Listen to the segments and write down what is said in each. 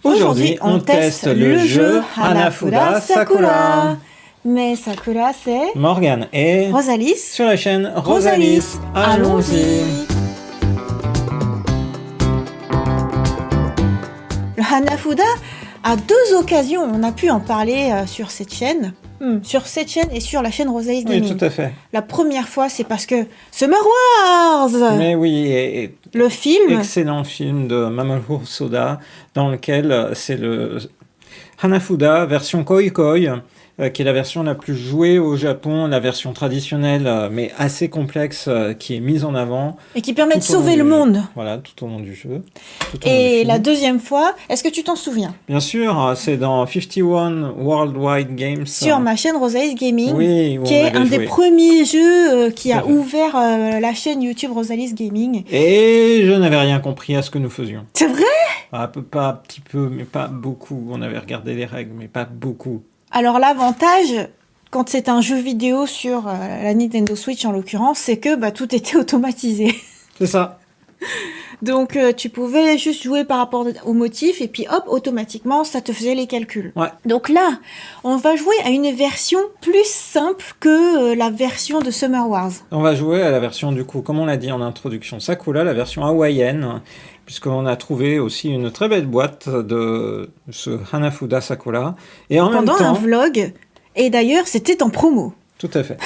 Aujourd'hui, on teste le jeu Hanafuda Sakura. Mais Sakura, c'est Morgane et Rosalis sur la chaîne Rosalis. Allons-y. Le Hanafuda, à 2 occasions, on a pu en parler sur cette chaîne. Sur cette chaîne et sur la chaîne Rosalis Gaming. Oui, tout à fait. La première fois, c'est parce que Summer Wars. Mais oui, et le film. Excellent film de Mamoru Hosoda, dans lequel c'est le Hanafuda version Koi Koi, qui est la version la plus jouée au Japon, la version traditionnelle, mais assez complexe, qui est mise en avant. Et qui permet de sauver le monde. Voilà, tout au long du jeu. Et la deuxième fois, est-ce que tu t'en souviens? Bien sûr, c'est dans 51 Worldwide Games. Sur ma chaîne Rosalis Gaming, oui, qui est un des premiers jeux qui a ouvert la chaîne YouTube Rosalis Gaming. Et je n'avais rien compris à ce que nous faisions. C'est vrai? Pas un petit peu, mais pas beaucoup. On avait regardé les règles, mais pas beaucoup. Alors l'avantage, quand c'est un jeu vidéo sur la Nintendo Switch en l'occurrence, c'est que tout était automatisé. C'est ça. Donc tu pouvais juste jouer par rapport au motif et puis hop, automatiquement, ça te faisait les calculs. Ouais. Donc là, on va jouer à une version plus simple que la version de Summer Wars. On va jouer à la version, du coup, comme on l'a dit en introduction, Sakura, la version hawaïenne, puisqu'on a trouvé aussi une très belle boîte de ce Hanafuda Sakura. Et en même temps, un vlog, et d'ailleurs, c'était en promo. Tout à fait.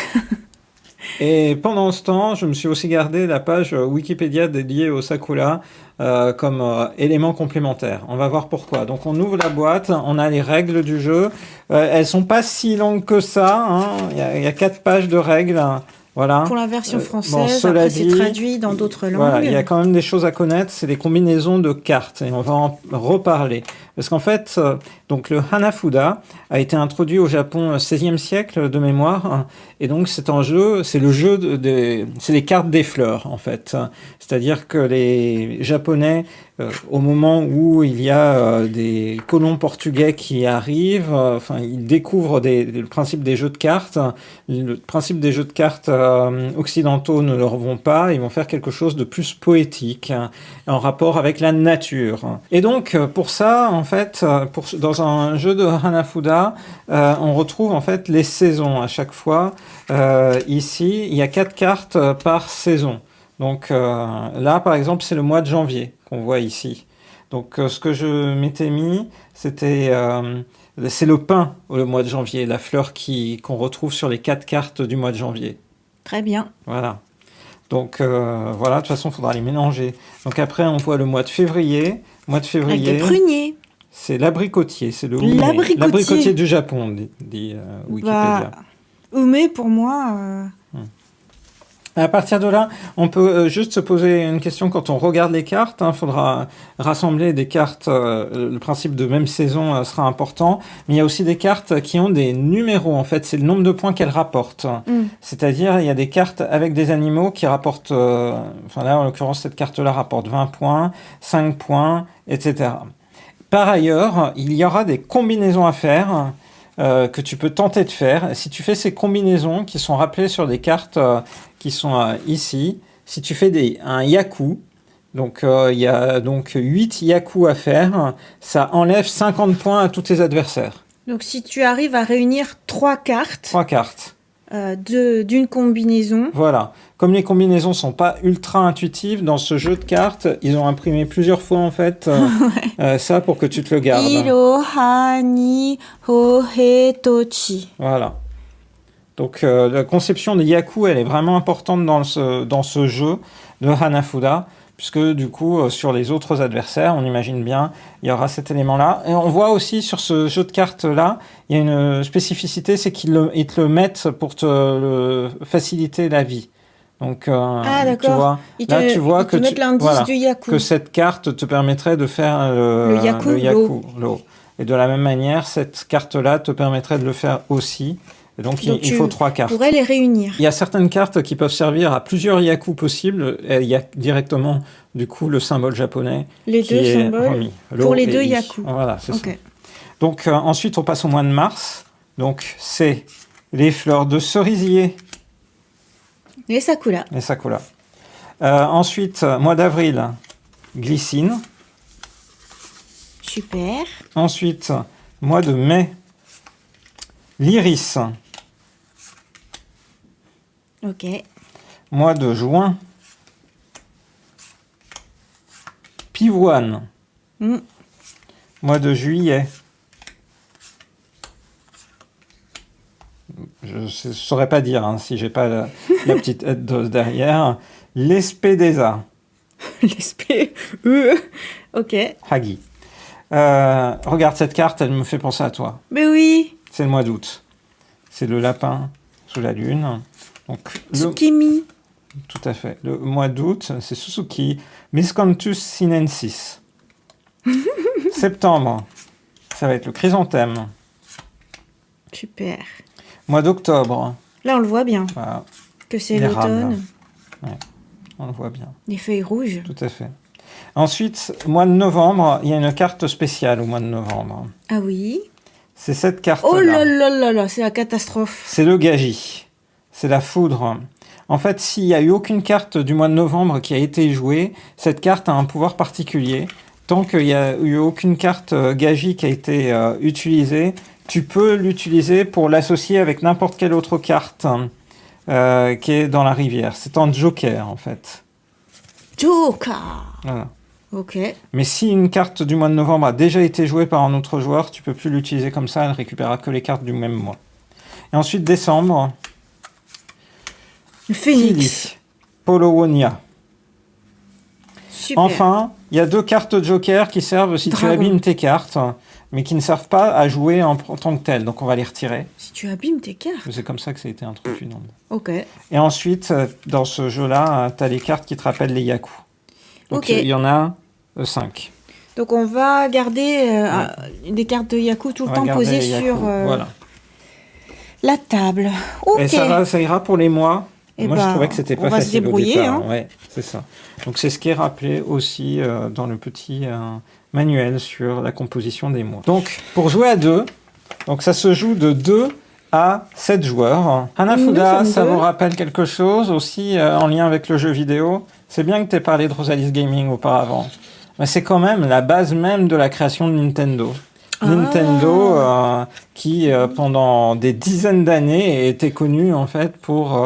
Et pendant ce temps, je me suis aussi gardé la page Wikipédia dédiée au Sakura comme élément complémentaire. On va voir pourquoi. Donc on ouvre la boîte, on a les règles du jeu. Elles sont pas si longues que ça. Hein. Il y a 4 pages de règles. Voilà. Pour la version française, après c'est traduit dans d'autres langues. Voilà, il y a quand même des choses à connaître, c'est les combinaisons de cartes, et on va en reparler. Parce qu'en fait, donc le Hanafuda a été introduit au Japon au XVIe siècle de mémoire, et donc c'est le jeu c'est les cartes des fleurs en fait. C'est-à-dire que les Japonais, au moment où il y a des colons portugais qui arrivent, ils découvrent le principe des jeux de cartes. Le principe des jeux de cartes occidentaux ne leur vont pas, ils vont faire quelque chose de plus poétique, en rapport avec la nature. Et donc, pour ça, en fait, dans un jeu de Hanafuda, on retrouve en fait les saisons à chaque fois. Ici, il y a 4 cartes par saison. Donc là, par exemple, c'est le mois de janvier qu'on voit ici. Donc ce que je m'étais mis, c'est le pin le mois de janvier, la fleur qu'on retrouve sur les 4 cartes du mois de janvier. Très bien. Voilà. Donc voilà, de toute façon, il faudra les mélanger. Donc après, on voit le mois de février. Avec des pruniers. C'est l'abricotier, c'est l'abricotier du Japon, dit Wikipédia. Ume, pour moi... À partir de là, on peut juste se poser une question quand on regarde les cartes. Il faudra rassembler des cartes. Le principe de même saison sera important. Mais il y a aussi des cartes qui ont des numéros. En fait, c'est le nombre de points qu'elles rapportent. C'est-à-dire, il y a des cartes avec des animaux qui rapportent... là, en l'occurrence, cette carte-là rapporte 20 points, 5 points, etc. Par ailleurs, il y aura des combinaisons à faire que tu peux tenter de faire. Si tu fais ces combinaisons qui sont rappelées sur des cartes qui sont ici, si tu fais un yaku, donc il y a donc 8 yaku à faire, ça enlève 50 points à tous tes adversaires. Donc si tu arrives à réunir 3 cartes... 3 cartes. D'une combinaison. Voilà. Comme les combinaisons sont pas ultra intuitives dans ce jeu de cartes, ils ont imprimé plusieurs fois en fait ça pour que tu te le gardes. Iro, ha, ni, ho, he, tochi. Voilà. Donc la conception des yaku, elle est vraiment importante dans ce jeu de Hanafuda, puisque du coup sur les autres adversaires, on imagine bien, il y aura cet élément-là. Et on voit aussi sur ce jeu de cartes-là, il y a une spécificité, c'est qu'ils te le mettent pour te faciliter la vie. Donc, d'accord. Tu vois que l'indice du yaku. Que cette carte te permettrait de faire le yaku, l'eau. Et de la même manière, cette carte-là te permettrait de le faire aussi. Et donc il faut 3 cartes. Tu pourrais les réunir. Il y a certaines cartes qui peuvent servir à plusieurs yaku possibles. Et il y a directement, du coup, le symbole japonais les qui deux est symboles remis. pour les 2 yaku. Voilà, c'est ça. Donc ensuite, on passe au mois de mars. Donc c'est les fleurs de cerisier. Les sakura. Ensuite, mois d'avril, glycine. Super. Ensuite, mois de mai, l'iris. Ok. Mois de juin, pivoine. Mm. Mois de juillet, je ne saurais pas dire hein, si j'ai pas la petite aide derrière, l'espédésa. L'esprit. Ok. Hagi. Regarde cette carte, elle me fait penser à toi. Mais oui. C'est le mois d'août. C'est le lapin sous la lune. Donc, Tsukimi. tout à fait. Le mois d'août, c'est Suzuki Miscanthus sinensis. Septembre, ça va être le chrysanthème. Super. Mois d'octobre, Là, on le voit bien voilà, que c'est L'érable. l'automne. on le voit bien. Les feuilles rouges. Tout à fait. Ensuite, mois de novembre, il y a une carte spéciale au mois de novembre. Ah oui. C'est cette carte-là. Oh là là là là, c'est la catastrophe. C'est le Gaji. C'est la foudre. En fait, s'il n'y a eu aucune carte du mois de novembre qui a été jouée, cette carte a un pouvoir particulier. Tant qu'il n'y a eu aucune carte Gaji qui a été utilisée, tu peux l'utiliser pour l'associer avec n'importe quelle autre carte qui est dans la rivière. C'est en joker, en fait. Joker. Voilà. Ok. Mais si une carte du mois de novembre a déjà été jouée par un autre joueur, tu peux plus l'utiliser comme ça, elle récupérera que les cartes du même mois. Et ensuite, décembre, Le phénix. Kili, Polowonia. Super. Enfin, il y a 2 cartes Joker qui servent si tu Dragon. abîmes tes cartes, mais qui ne servent pas à jouer en tant que telles. Donc on va les retirer. Si tu abîmes tes cartes. C'est comme ça que ça a été introduit dans le jeu. Ok. Et ensuite, dans ce jeu-là, tu as les cartes qui te rappellent les Yaku. Donc Ok. il y en a 5. Donc on va garder des cartes de Yaku tout le temps posées sur Voilà. la table. Ok. Et ça ira pour les mois. Eh Moi, ben, je trouvais que c'était on pas va se facile débrouiller, au départ. hein. Ouais, c'est ça. Donc, c'est ce qui est rappelé aussi dans le petit manuel sur la composition des mois. Donc, pour jouer à 2, donc ça se joue de 2 à 7 joueurs. Hanafuda, Nous sommes ça deux. vous rappelle quelque chose aussi en lien avec le jeu vidéo? C'est bien que tu aies parlé de Rosalis Gaming auparavant. Mais c'est quand même la base même de la création de Nintendo. Nintendo, qui pendant des dizaines d'années était connu en fait pour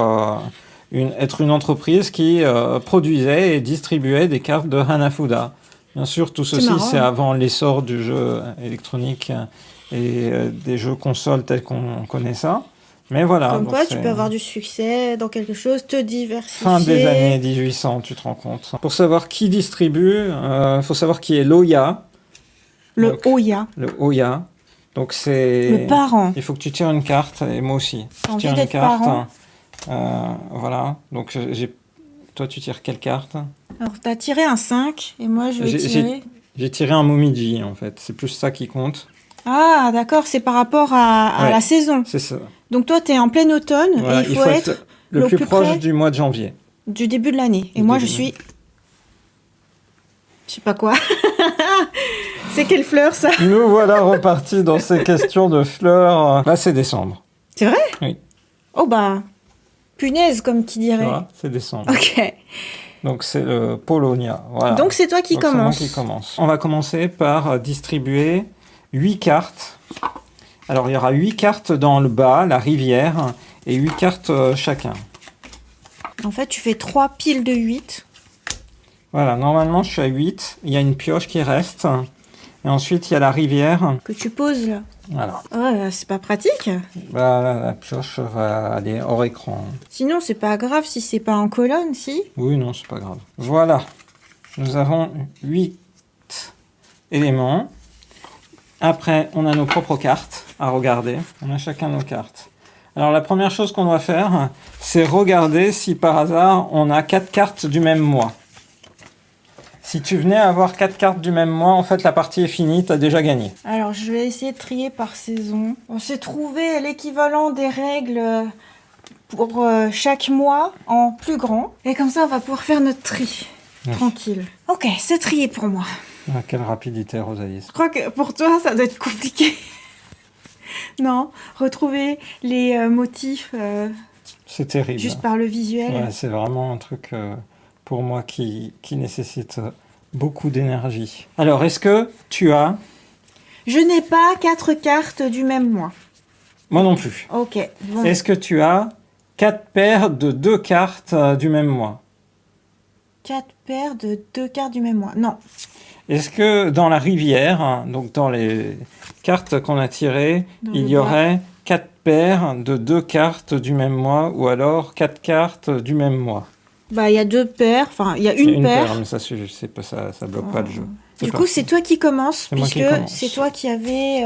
être une entreprise qui produisait et distribuait des cartes de Hanafuda. Bien sûr, tout ceci marrant. c'est avant l'essor du jeu électronique et des jeux consoles tels qu'on connaît ça. Mais voilà. Comme donc quoi, tu c'est peux avoir du succès dans quelque chose, te diversifier. fin des années 1800, tu te rends compte. Pour savoir qui distribue, faut savoir qui est l'Oya. Le Donc, Oya, Le Oya. Donc c'est. le parent. Il faut que tu tires une carte, et moi aussi. T'as Je envie tire une d'être carte. parent Voilà. Donc toi, tu tires quelle carte? Alors, t'as tiré un 5 et moi, je vais J'ai- tirer... J'ai tiré un Momiji, en fait. C'est plus ça qui compte. Ah, d'accord, c'est par rapport à Ouais. la saison. C'est ça. Donc toi, t'es en plein automne Voilà, et il faut être le plus proche près du mois de janvier. du début de l'année. Et Du moi, début je de suis... Je sais pas quoi. C'est quelle fleur, ça? Nous voilà repartis dans ces questions de fleurs. Là, c'est décembre. C'est vrai? Oui. Oh bah, punaise, comme qui Tu dirait. vois, c'est décembre. Ok. Donc, c'est le Polonia. Voilà. Donc c'est toi qui Donc, c'est moi commence. qui commence. On va commencer par distribuer 8 cartes. Alors, il y aura 8 cartes dans le bas, la rivière, et 8 cartes chacun. En fait, tu fais 3 piles de 8. Voilà, normalement, je suis à 8. Il y a une pioche qui reste. Et ensuite, il y a la rivière. Que tu poses là. Voilà. Ouais, c'est pas pratique. Bah, la pioche va aller hors écran. Sinon, c'est pas grave si c'est pas en colonne, si. Oui, non, c'est pas grave. Voilà. Nous avons 8 éléments. Après, on a nos propres cartes à regarder. On a chacun nos cartes. Alors, la première chose qu'on doit faire, c'est regarder si par hasard, on a 4 cartes du même mois. Si tu venais à avoir 4 cartes du même mois, en fait, la partie est finie, tu as déjà gagné. Alors, je vais essayer de trier par saison. On s'est trouvé l'équivalent des règles pour chaque mois en plus grand. Et comme ça, on va pouvoir faire notre tri. Oui. Tranquille. Ok, c'est trié pour moi. Ah, quelle rapidité, Rosalie. Je crois que pour toi, ça doit être compliqué. Non, retrouver les motifs C'est terrible. juste par le visuel. Ouais, c'est vraiment un truc pour moi qui nécessite beaucoup d'énergie. Alors, est-ce que tu as Je n'ai pas 4 cartes du même mois. Moi non plus. Ok. Bon. Est-ce que tu as 4 paires de 2 cartes du même mois? 4 paires de 2 cartes du même mois. Non. Est-ce que dans la rivière, donc dans les cartes qu'on a tirées, il y aurait 4 paires de 2 cartes du même mois ou alors 4 cartes du même mois? Bah, il y a 2 paires. Enfin, il y a une paire. Mais ça, c'est pas ça, ça bloque pas le jeu. Du coup, c'est toi qui commences, puisque c'est toi qui avais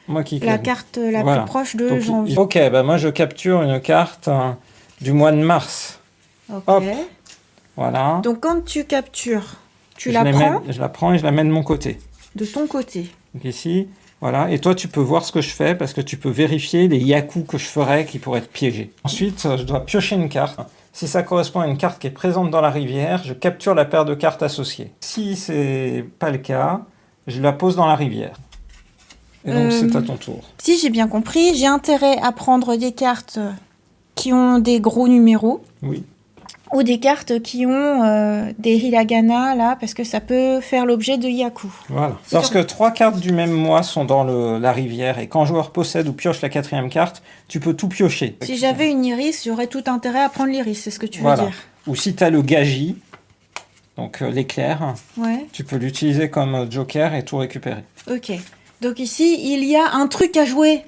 la carte la plus proche de janvier. Ok, bah moi je capture une carte du mois de mars. Ok. Hop, voilà. Donc quand tu captures, tu la prends. Je la prends et je la mets de mon côté. De ton côté. Donc ici, voilà. Et toi, tu peux voir ce que je fais parce que tu peux vérifier les yakus que je ferais qui pourraient être piégés. Ensuite, je dois piocher une carte. Si ça correspond à une carte qui est présente dans la rivière, je capture la paire de cartes associées. Si c'est pas le cas, je la pose dans la rivière. Et donc c'est à ton tour. Si j'ai bien compris, j'ai intérêt à prendre des cartes qui ont des gros numéros. Oui. Ou des cartes qui ont des hiragana, là, parce que ça peut faire l'objet de yaku. Voilà. Lorsque 3 cartes du même mois sont dans la rivière et qu'un joueur possède ou pioche la 4e carte, tu peux tout piocher. Si j'avais une iris, j'aurais tout intérêt à prendre l'iris, c'est ce que tu veux dire. Ou si tu as le gaji, donc l'éclair, tu peux l'utiliser comme joker et tout récupérer. Ok. Donc ici, il y a un truc à jouer.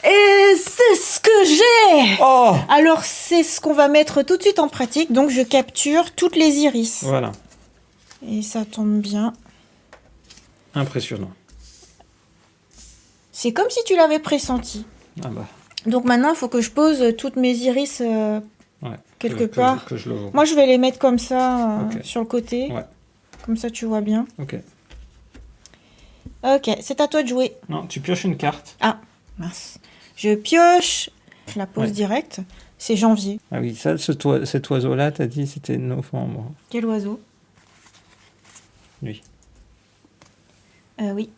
Et c'est ce que j'ai. Oh! Alors, c'est ce qu'on va mettre tout de suite en pratique. Donc, je capture toutes les iris. Voilà. Et ça tombe bien. Impressionnant. C'est comme si tu l'avais pressenti. Ah bah. Donc, maintenant, il faut que je pose toutes mes iris quelque part. Que je le vois. Moi, je vais les mettre comme ça sur le côté. Ouais. Comme ça, tu vois bien. Ok. Ok, c'est à toi de jouer. Non, tu pioches une carte. Ah, mince. Je pioche. Je la pose direct. C'est janvier. Ah oui, ça, cet oiseau-là, t'as dit c'était novembre. Quel oiseau? Lui. Oui.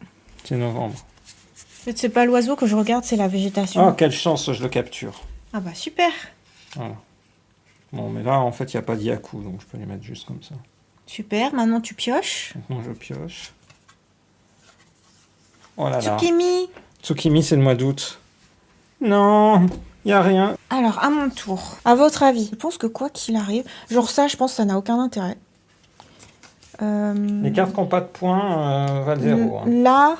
C'est novembre. En fait, c'est pas l'oiseau que je regarde, c'est la végétation. Oh, quelle chance, je le capture. Ah bah super. Voilà. Bon, mais là, en fait, il n'y a pas de yaku, donc je peux les mettre juste comme ça. Super, maintenant tu pioches. Maintenant, je pioche. Oh là là. Tsukimi. Tsukimi, c'est le mois d'août. Non, il n'y a rien. Alors, à mon tour. À votre avis, je pense que quoi qu'il arrive, genre ça, je pense que ça n'a aucun intérêt. Les cartes qui n'ont pas de points valent 0. Là,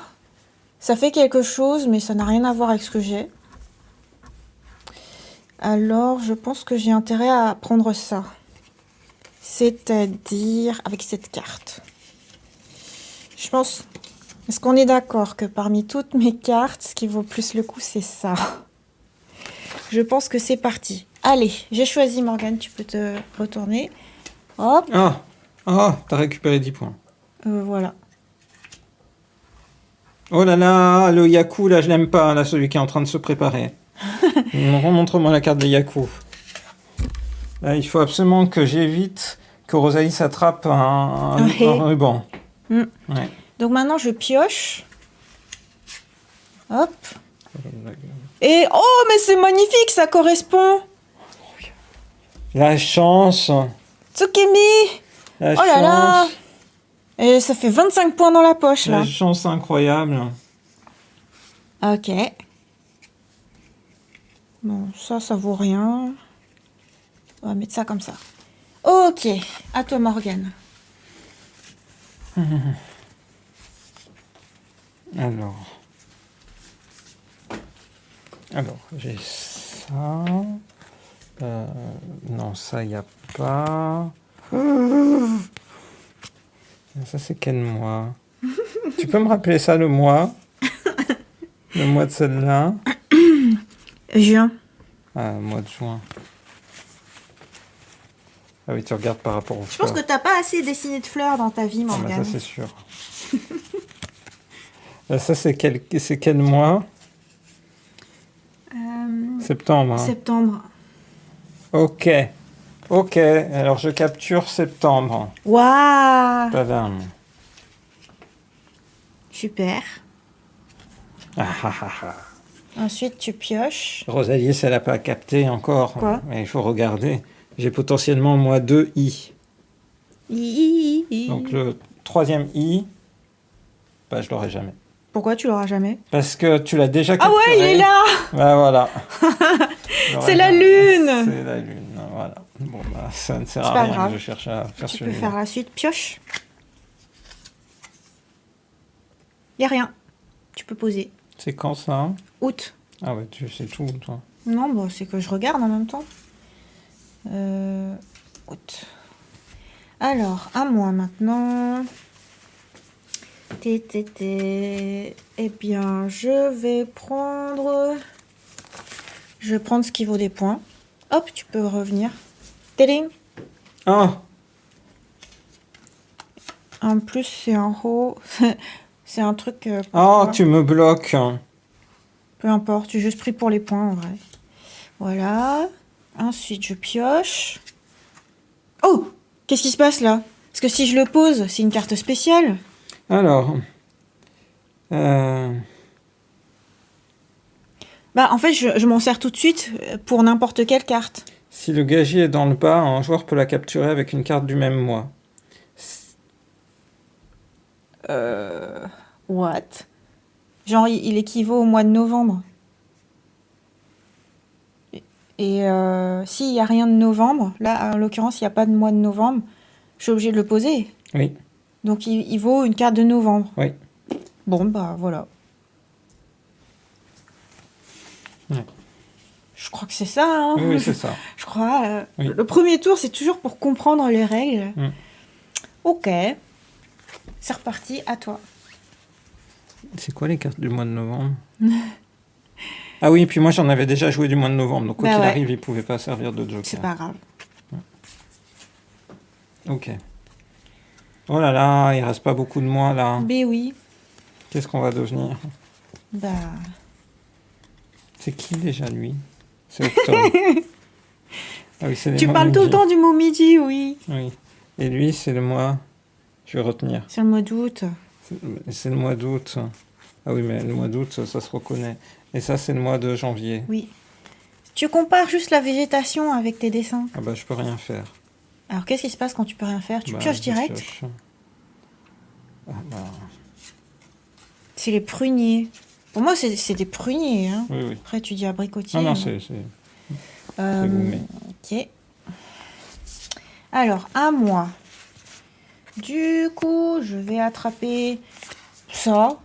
ça fait quelque chose, mais ça n'a rien à voir avec ce que j'ai. Alors, je pense que j'ai intérêt à prendre ça. C'est-à-dire avec cette carte. Je pense... Est-ce qu'on est d'accord que parmi toutes mes cartes, ce qui vaut plus le coup, c'est ça? Je pense que c'est parti. Allez, j'ai choisi Morgane, tu peux te retourner. Hop. Ah, t'as récupéré 10 points. Voilà. Oh là là, le yaku, là, je l'aime pas, là, celui qui est en train de se préparer. Remontre-moi la carte des yaku. Là, il faut absolument que j'évite que Rosalie s'attrape un ruban. Ouais. Donc maintenant, je pioche. Hop. Et oh, mais c'est magnifique, ça correspond. La chance. Tsukimi. La oh là là. Et ça fait 25 points dans la poche, là. La chance incroyable. Ok. Bon, ça vaut rien. On va mettre ça comme ça. Ok. À toi, Morgane. Alors, j'ai ça. Non, ça, il n'y a pas. Ça, c'est quel mois? Tu peux me rappeler ça, le mois? Le mois de celle-là? Juin. Ah, mois de juin. Ah oui, tu regardes par rapport aux fleurs. Je pense que tu n'as pas assez dessiné de fleurs dans ta vie, Morgane. Ah bah ça, c'est sûr. Ça, c'est quel mois? Septembre. Hein. Septembre. Ok. Alors, je capture septembre. Waouh! Tadam. Super. Ensuite, tu pioches. Rosalie, ça l'a pas capté encore. Quoi? Mais il faut regarder. J'ai potentiellement, moi, 2 I. Donc, le 3e I, bah, je l'aurai jamais. Pourquoi tu l'auras jamais? Parce que tu l'as déjà Ah capturé. ouais, il est là! Bah voilà. C'est la lune! C'est la lune, voilà. Bon, bah, ça ne sert C'est à pas rien grave. que je cherche à faire Tu peux celui-là. faire la suite. Pioche. Y a rien. Tu peux poser. C'est quand ça? Août. Ah ouais, tu sais tout, toi. Non, bon, c'est que je regarde en même temps. Août. Alors, à moi maintenant. Eh bien, je vais prendre ce qui vaut des points. Hop, tu peux revenir. Téling. Oh! En plus, c'est un haut. C'est un truc. Pour Oh, toi. tu me bloques. Peu importe, j'ai juste pris pour les points en vrai. Voilà. Ensuite, je pioche. Oh! Qu'est-ce qui se passe là? Parce que si je le pose, c'est une carte spéciale. Alors... Bah, en fait, je m'en sers tout de suite pour n'importe quelle carte. Si le gagier est dans le bas, un joueur peut la capturer avec une carte du même mois. What? Genre, il équivaut au mois de novembre. Et s'il n'y a rien de novembre, là, en l'occurrence, il n'y a pas de mois de novembre, je suis obligée de le poser. Oui, Donc, il vaut une carte de novembre. oui. Bon, bah, voilà. Ouais. Je crois que c'est ça, hein. Oui, oui, c'est ça. Je crois. Oui. Le premier tour, c'est toujours pour comprendre les règles. Mm. Ok. C'est reparti, à toi. C'est quoi les cartes du mois de novembre? Ah oui, puis moi j'en avais déjà joué du mois de novembre, donc quoi Bah qu'il ouais. arrive, il pouvait pas servir de joker. C'est pas grave. Ok. Oh là là, il reste pas beaucoup de mois là. Mais oui. Qu'est-ce qu'on va devenir? Bah. C'est qui déjà lui? C'est Octobre. Ah oui, c'est les Tu mois parles tout le midi. temps du mot midi, oui. Oui. Et lui, c'est le mois... Je vais retenir. C'est le mois d'août. C'est le mois d'août. Ah oui, mais le mois d'août, ça se reconnaît. Et ça, c'est le mois de janvier. Oui. Tu compares juste la végétation avec tes dessins. Ah bah, je peux rien faire. Alors, qu'est-ce qui se passe quand tu peux rien faire? Tu Bah, pioches je direct? pioche. Ah bah, C'est les pruniers. Pour moi, c'est des pruniers. Hein. oui, oui. Après, tu dis abricotier. Ah non, hein. c'est gourmet. Ok. Alors, à moi. Du coup, je vais attraper ça.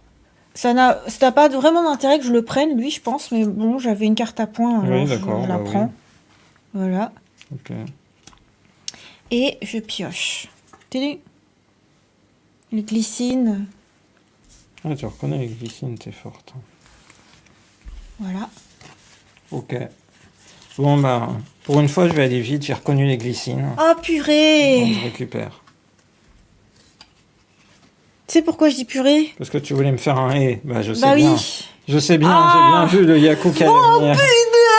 Ça n'a pas vraiment d'intérêt que je le prenne, lui, je pense. Mais bon, j'avais une carte à points, alors Oui, d'accord, je la bah prends. oui. Voilà. Ok. Et je pioche. Tédé. Les glycines. Ah, tu reconnais les glycines, t'es forte. Voilà. Ok. Bon, bah, pour une fois, je vais aller vite. J'ai reconnu les glycines. Oh, Donc, purée! je récupère. Tu sais pourquoi je dis purée? Parce que tu voulais me faire un et. Bah, je sais Bah bien. oui. Je sais bien, Ah j'ai bien vu le Yaku qui allait venir.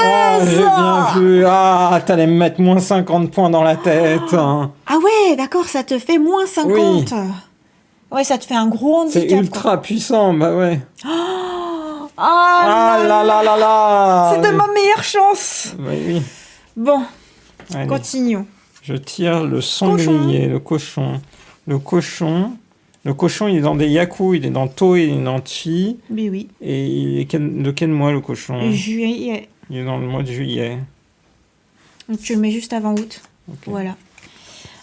Ah, j'ai bien vu. Ah, t'allais me mettre moins 50 points dans la tête. Hein. Ah ouais, d'accord, ça te fait moins 50. Ouais, ça te fait un gros handicap. C'est ultra puissant, bah ouais. Ah Ah là là là là. c'était ma meilleure chance. Oui, oui. Bon, Allez. continuons. Je tire le sanglier, le cochon. Le cochon, il est dans des Yaku, il est dans To et il est dans Chi. Mais oui. Et il est de quel mois le cochon? Juillet. Il est dans le mois de juillet. Donc tu le mets juste avant août. Ok. Voilà.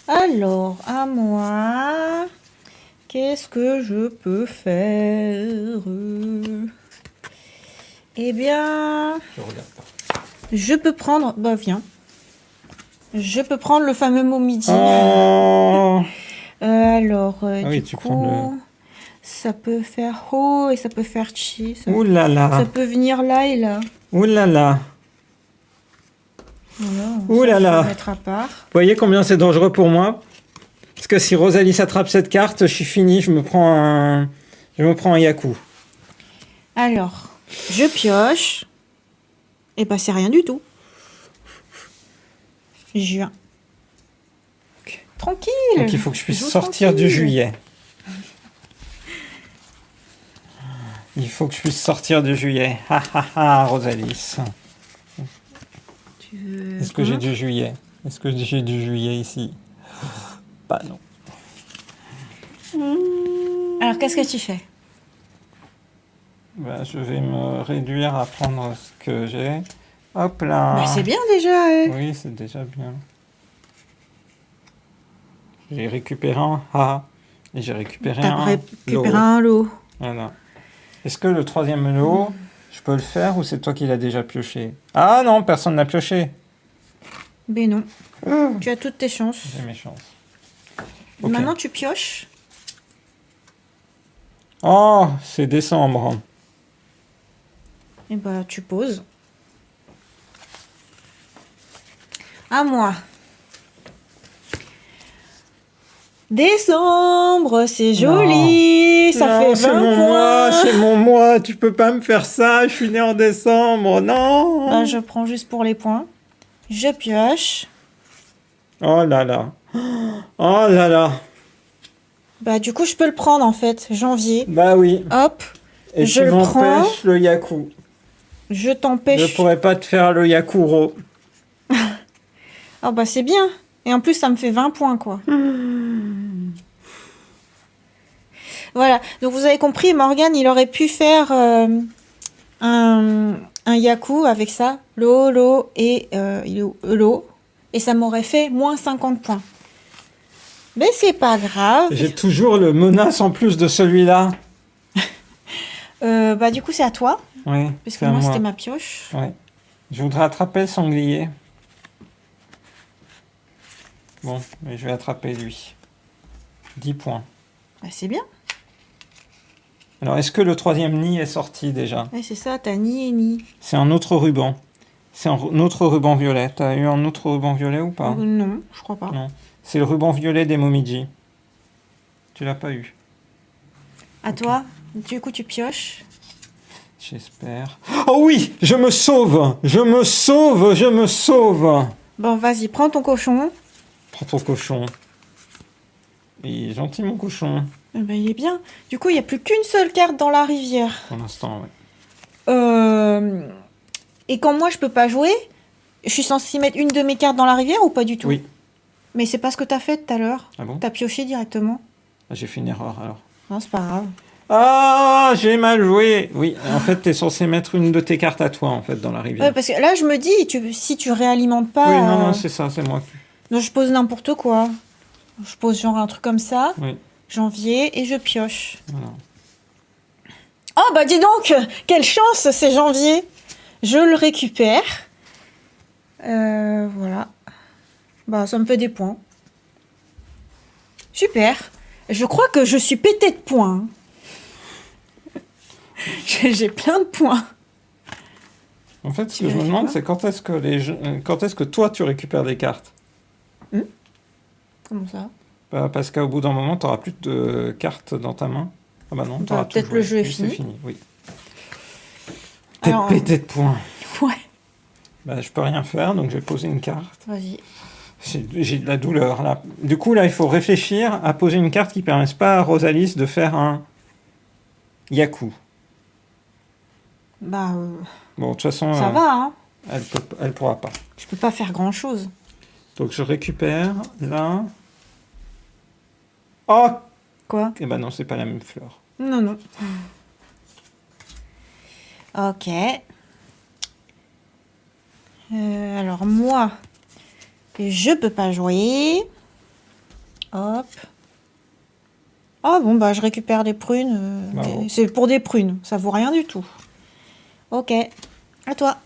Alors, à moi, qu'est-ce que je peux faire? Eh bien, Je regarde pas. je peux prendre... Bah, viens. Je peux prendre le fameux mot midi. Oh Alors, Ah oui, du tu coup, prends ça peut faire ho et ça peut faire chi. Ouh là Ça là. peut venir là et là. Ouh là là. Voilà, Ouh ça, là je vais là. le mettre à part. Vous voyez combien c'est dangereux pour moi? Parce que si Rosalie s'attrape cette carte, je suis fini, je me prends un Yaku. Alors, je pioche. Et bah, c'est rien du tout. Juin. Tranquille. Donc il faut que je puisse Joue sortir tranquille. du juillet. Il faut que je puisse sortir du juillet. Ha ha ha, Rosalie. Tu veux Est-ce que j'ai quoi? du juillet? Est-ce que j'ai du juillet ici? Bah non. Alors, qu'est-ce que tu fais? Bah, je vais me réduire à prendre ce que j'ai. Hop là. Bah, c'est bien déjà. Oui, c'est déjà bien. J'ai récupéré un A. Et j'ai récupéré T'as un récupéré lot. un lot. Voilà. Est-ce que le troisième lot, je peux le faire ou c'est toi qui l'as déjà pioché? Ah non, personne n'a pioché. Mais non. Tu as toutes tes chances. J'ai mes chances. Ok. Maintenant, tu pioches. Oh, c'est décembre. Et bah, tu poses. À moi. Décembre, c'est joli. Ça fait 20 points. C'est mon mois. Tu peux pas me faire ça. Je suis né en décembre. Non. Bah, je prends juste pour les points. Je pioche. Oh là là. Oh là là. Bah, du coup, je peux le prendre en fait. Janvier. Bah oui. Hop. Et Je tu le prends. m'empêches le yaku. Je Je t'empêche. pourrais pas te faire le yakuro. Ah, bah, c'est bien. Et en plus, ça me fait 20 points, quoi. Voilà. Donc, vous avez compris, Morgane, il aurait pu faire un yaku avec ça. L'eau et l'eau. Et ça m'aurait fait moins 50 points. Mais c'est pas grave. J'ai toujours le menace en plus de celui-là. Bah, du coup, c'est à toi. Oui, Parce que c'est à moi, moi. c'était ma pioche. Ouais. Je voudrais attraper le sanglier. Bon, mais je vais attraper lui. 10 points. Bah, c'est bien. Alors, est-ce que le troisième nid est sorti déjà? Ouais, c'est ça, t'as ni et ni. C'est un autre ruban. C'est un autre ruban violet. T'as eu un autre ruban violet ou pas? Non, je crois pas. Non. C'est le ruban violet des Momiji. Tu l'as pas eu. À toi. Du coup, tu pioches. J'espère. Oh oui! Je me sauve! Je me sauve! Je me sauve! Bon, vas-y, prends ton cochon. Prends ton cochon. Il est gentil, mon cochon. Eh ben, il est bien. Du coup, il n'y a plus qu'une seule carte dans la rivière. Pour l'instant, ouais. Et quand moi, je peux pas jouer, je suis censée mettre une de mes cartes dans la rivière ou pas du tout? Oui. Mais c'est pas ce que t'as fait tout à l'heure. Ah bon? T'as pioché directement. Ah, j'ai fait une erreur, alors. Non, c'est pas grave. Ah, j'ai mal joué. Oui, en fait, t'es censé mettre une de tes cartes à toi, en fait, dans la rivière. Ouais, parce que là, je me dis, si tu réalimentes pas... Oui, non, c'est ça, c'est moi. Donc, je pose n'importe quoi. Je pose genre un truc comme ça. Oui, Janvier, et je pioche. voilà. Oh, bah dis donc, quelle chance, c'est janvier. Je le récupère. Voilà. Bah, ça me fait des points. Super. Je crois que je suis pété de points. J'ai plein de points. En fait, ce Tu que je me vérifies demande, quoi c'est quand est-ce que toi, tu récupères des cartes? Comment ça? Bah, parce qu'au bout d'un moment, t'auras plus de cartes dans ta main. Ah bah non, Bah, t'auras tout peut-être joué. le jeu est Oui, fini. c'est fini, oui. T'es Alors, pété de points. Ouais, Bah, je peux rien faire, donc je vais poser une carte. vas-y. J'ai de la douleur, là. Du coup, là, il faut réfléchir à poser une carte qui ne permette pas à Rosalis de faire un yaku. Bah, Bon, de toute façon, ça va, hein. elle pourra pas. Je peux pas faire grand-chose. Donc, je récupère, là. Oh! Quoi? Eh ben non, c'est pas la même fleur. Non, non. Ok. Alors, moi, je peux pas jouer. Hop. Ah bon, bah, je récupère des prunes. Bravo. Mais c'est pour des prunes. Ça vaut rien du tout. Ok. À toi.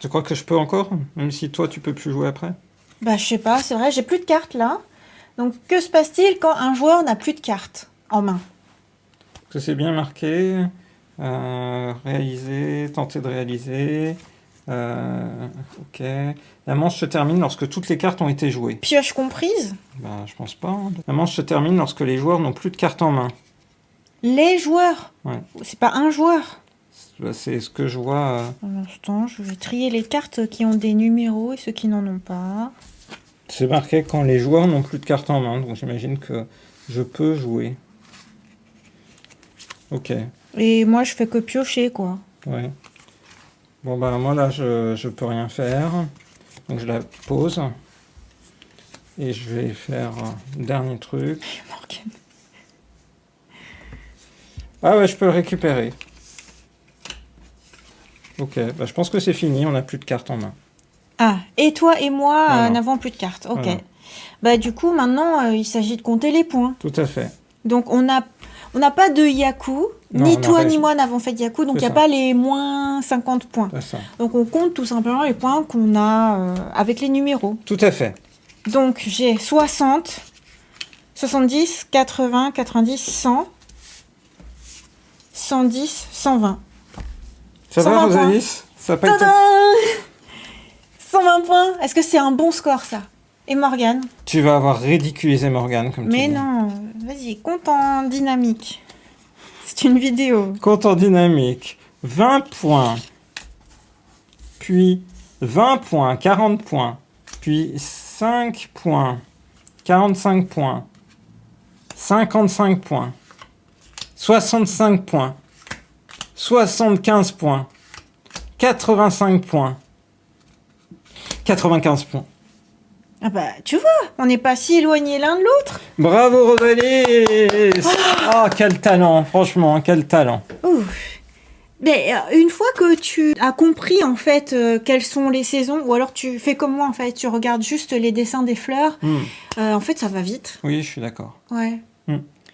Tu crois que je peux encore? Même si toi, tu peux plus jouer après? Bah, je sais pas, c'est vrai, j'ai plus de cartes là. Donc, que se passe-t-il quand un joueur n'a plus de cartes en main? Parce que c'est bien marqué. Réaliser, tenter de réaliser. Ok. La manche se termine lorsque toutes les cartes ont été jouées. Pioche comprise? Bah, je pense pas. Hein. La manche se termine lorsque les joueurs n'ont plus de cartes en main. Les joueurs? Ouais. C'est pas un joueur? C'est ce que je vois. Un instant, je vais trier les cartes qui ont des numéros et ceux qui n'en ont pas. C'est marqué quand les joueurs n'ont plus de cartes en main. Donc j'imagine que je peux jouer. Ok. Et moi, je fais que piocher, quoi. Ouais. Bon, bah, moi, là, je peux rien faire. Donc, je la pose. Et je vais faire un dernier truc. Morgane. Ah ouais, je peux le récupérer. Ok, bah, je pense que c'est fini, on n'a plus de cartes en main. Ah, et toi et moi Voilà. n'avons plus de cartes. Ok. Voilà. Bah du coup, maintenant, il s'agit de compter les points. Tout à fait. Donc on n'a pas de yaku, Non, ni on a toi réussi. ni moi n'avons fait de yaku, donc il C'est n'y a ça. pas les moins 50 points. C'est ça. Donc on compte tout simplement les points qu'on a avec les numéros. Tout à fait. Donc j'ai 60, 70, 80, 90, 100, 110, 120. Ça 120 va, points. Rosalis? Ça a pas été... Tadam 120 points. Est-ce que c'est un bon score ça? Et Morgane? Tu vas avoir ridiculisé Morgane, comme tu Mais dis. non, vas-y, compte en dynamique. C'est une vidéo. Compte en dynamique. 20 points. Puis 20 points, 40 points. Puis 5 points, 45 points. 55 points. 65 points. 75 points. 85 points. 95 points. Ah bah, tu vois, on n'est pas si éloignés l'un de l'autre. Bravo Rosalie! Ah, quel talent, franchement, quel talent. Ouf. Mais une fois que tu as compris en fait quelles sont les saisons, ou alors tu fais comme moi en fait, tu regardes juste les dessins des fleurs, en fait ça va vite. Oui, je suis d'accord. Ouais.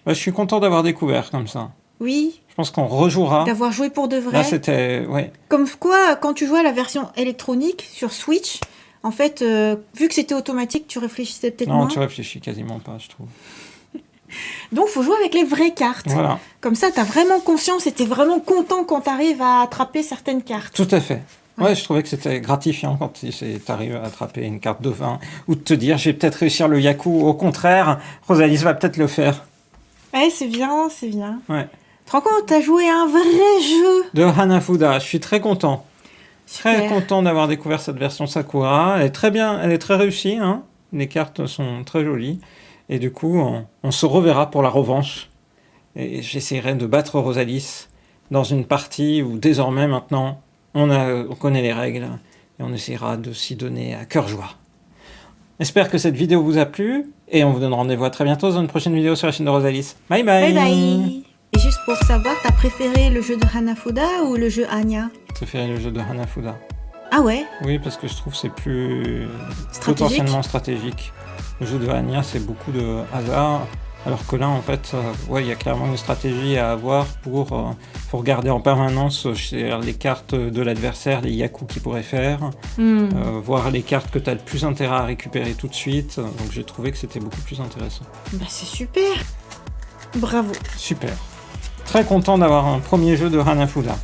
Je suis content d'avoir découvert comme ça. Oui, Je pense qu'on rejouera. d'avoir joué pour de vrai. Là, c'était... Ouais. Comme quoi, quand tu jouais à la version électronique sur Switch, en fait, vu que c'était automatique, tu réfléchissais peut-être Non, moins. tu réfléchis quasiment pas, je trouve. Donc, faut jouer avec les vraies cartes. Voilà, Comme ça, t'as vraiment conscience et t'es vraiment content quand t'arrives à attraper certaines cartes. tout à fait. Ouais. Ouais, je trouvais que c'était gratifiant quand tu arrives à attraper une carte de vin ou de te dire, je vais peut-être réussir le Yaku. Au contraire, Rosalie va peut-être le faire. Ouais, c'est bien, c'est bien. Ouais. Tu te rends compte, t'as joué à un vrai jeu. De Hanafuda, je suis très content. Très Super. content d'avoir découvert cette version Sakura. Elle est très bien, elle est très réussie. Hein. Les cartes sont très jolies. Et du coup, on se reverra pour la revanche. Et j'essaierai de battre Rosalis dans une partie où désormais maintenant, on connaît les règles. Et on essaiera de s'y donner à cœur joie. J'espère que cette vidéo vous a plu. Et on vous donne rendez-vous à très bientôt dans une prochaine vidéo sur la chaîne de Rosalis. Bye bye. Bye bye. Et juste pour savoir, t'as préféré le jeu de Hanafuda ou le jeu Anya? Je préfère le jeu de Hanafuda. Ah ouais? Oui, parce que je trouve que c'est plus Stratégique. potentiellement stratégique. Le jeu de Anya, c'est beaucoup de hasard, alors que là, en fait, ouais, il y a clairement une stratégie à avoir pour faut regarder en permanence les cartes de l'adversaire, les Yaku qu'il pourrait faire, voir les cartes que tu as le plus intérêt à récupérer tout de suite. Donc j'ai trouvé que c'était beaucoup plus intéressant. Bah c'est super. Bravo. Super. Très content d'avoir un premier jeu de Hanafuda.